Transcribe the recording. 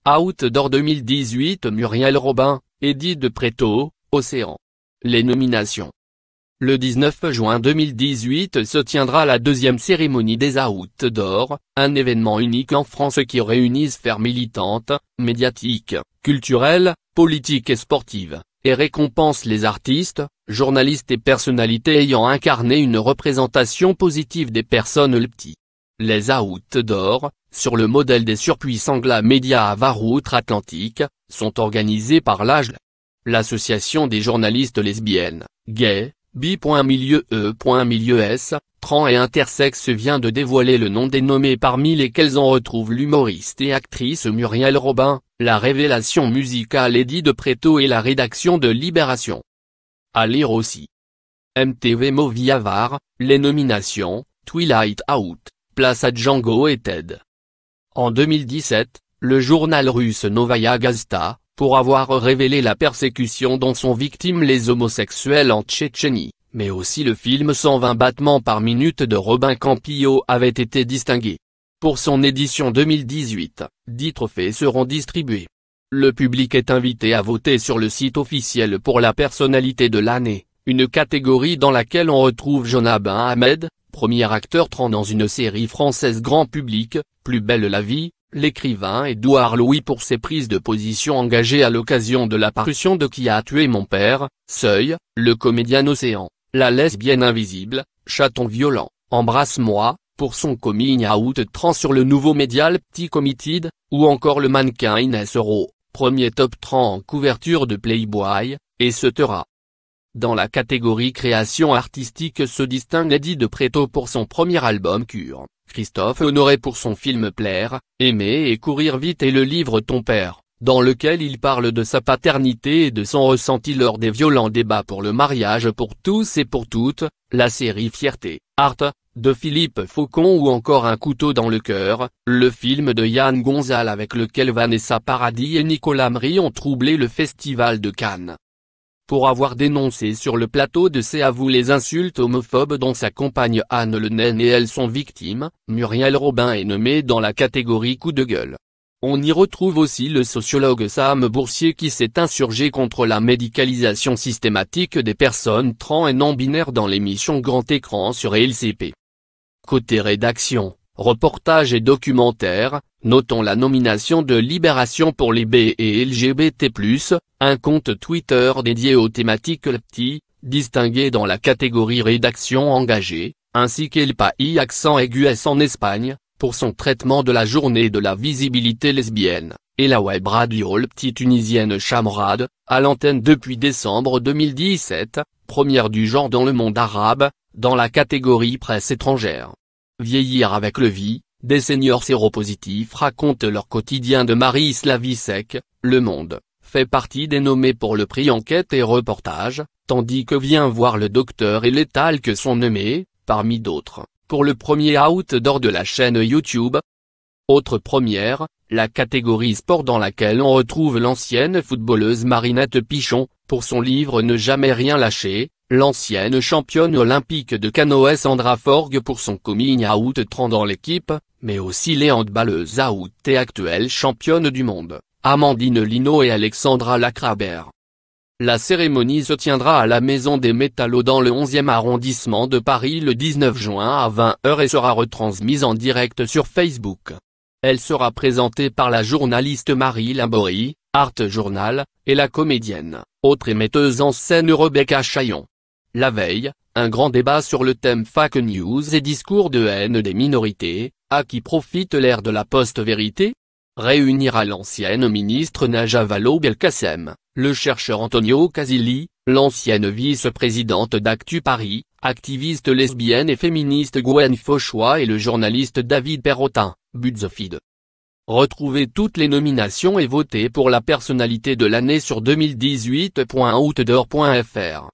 Outdoor 2018 Muriel Robin, Eddy de Pretto, Océan. Les nominations. Le 19 juin 2018 se tiendra la deuxième cérémonie des Outdoor, un événement unique en France qui réunit sphères militantes, médiatiques, culturelles, politiques et sportives, et récompense les artistes, journalistes et personnalités ayant incarné une représentation positive des personnes LGBTI. Les Outdoor, sur le modèle des surpuissants gala médias à var outre-Atlantique, sont organisés par l'AGL. L'Association des journalistes lesbiennes, gays, bi.milieu-e.milieu-s, trans et intersexes vient de dévoiler le nom des nommés parmi lesquels on retrouve l'humoriste et actrice Muriel Robin, la révélation musicale Eddy de Pretto et la rédaction de Libération. À lire aussi. MTV Movie Avar, les nominations, Twilight Out, place à Django et Ted. En 2017, le journal russe Novaya Gazeta, pour avoir révélé la persécution dont sont victimes les homosexuels en Tchétchénie, mais aussi le film 120 battements par minute de Robin Campillo avait été distingué. Pour son édition 2018, 10 trophées seront distribués. Le public est invité à voter sur le site officiel pour la personnalité de l'année, une catégorie dans laquelle on retrouve Jonathan Ahmed, premier acteur trans dans une série française grand public, Plus belle la vie, l'écrivain Édouard Louis pour ses prises de position engagées à l'occasion de la parution de Qui a tué mon père, Seuil, le comédien Océan, la lesbienne invisible, Chaton violent, Embrasse-moi, pour son coming out trans sur le nouveau médial Petit Committed, ou encore le mannequin Inès Euro, premier top trans en couverture de Playboy, etc. Dans la catégorie création artistique se distingue Eddy de Pretto pour son premier album Cure, Christophe Honoré pour son film Plaire, Aimer et courir vite et le livre Ton père, dans lequel il parle de sa paternité et de son ressenti lors des violents débats pour le mariage pour tous et pour toutes, la série Fierté, Art, de Philippe Faucon ou encore Un couteau dans le cœur, le film de Yann Gonzal avec lequel Vanessa Paradis et Nicolas Mry ont troublé le Festival de Cannes. Pour avoir dénoncé sur le plateau de C'est à vous les insultes homophobes dont sa compagne Anne Le Naine et elle sont victimes, Muriel Robin est nommée dans la catégorie coup de gueule. On y retrouve aussi le sociologue Sam Boursier qui s'est insurgé contre la médicalisation systématique des personnes trans et non-binaires dans l'émission Grand Écran sur LCP. Côté rédaction, reportage et documentaire, notons la nomination de Libération pour les B et LGBT+, un compte Twitter dédié aux thématiques LGBTI, distingué dans la catégorie rédaction engagée, ainsi qu'El País accent aigu S en Espagne, pour son traitement de la journée de la visibilité lesbienne, et la web radio LGBTI tunisienne Chamrad, à l'antenne depuis décembre 2017, première du genre dans le monde arabe, dans la catégorie presse étrangère. Vieillir avec le vie, des seniors séropositifs racontent leur quotidien de Marie Slavisek, Le Monde, fait partie des nommés pour le prix Enquête et Reportage, tandis que Viens voir le docteur et Létal que sont nommés, parmi d'autres, pour le premier Outdoor de la chaîne YouTube. Autre première, la catégorie sport dans laquelle on retrouve l'ancienne footballeuse Marinette Pichon, pour son livre Ne jamais rien lâcher, l'ancienne championne olympique de canoë Sandra Forgue pour son coming out trans dans l'équipe, mais aussi les handballeuses out et actuelles championnes du monde, Amandine Lino et Alexandra Lacrabert. La cérémonie se tiendra à la Maison des Métallos dans le 11e arrondissement de Paris le 19 juin à 20 h et sera retransmise en direct sur Facebook. Elle sera présentée par la journaliste Marie Limbory, Art Journal, et la comédienne, autre émetteuse en scène Rebecca Chaillon. La veille, un grand débat sur le thème fake news et discours de haine des minorités, à qui profite l'ère de la post-vérité ? Réunira l'ancienne ministre Najat Vallaud-Belkacem, le chercheur Antonio Casilli, l'ancienne vice-présidente d'Actu Paris, activiste lesbienne et féministe Gwen Fauchois et le journaliste David Perrotin, BuzzFeed. Retrouvez toutes les nominations et votez pour la personnalité de l'année sur 2018.outdoor.fr.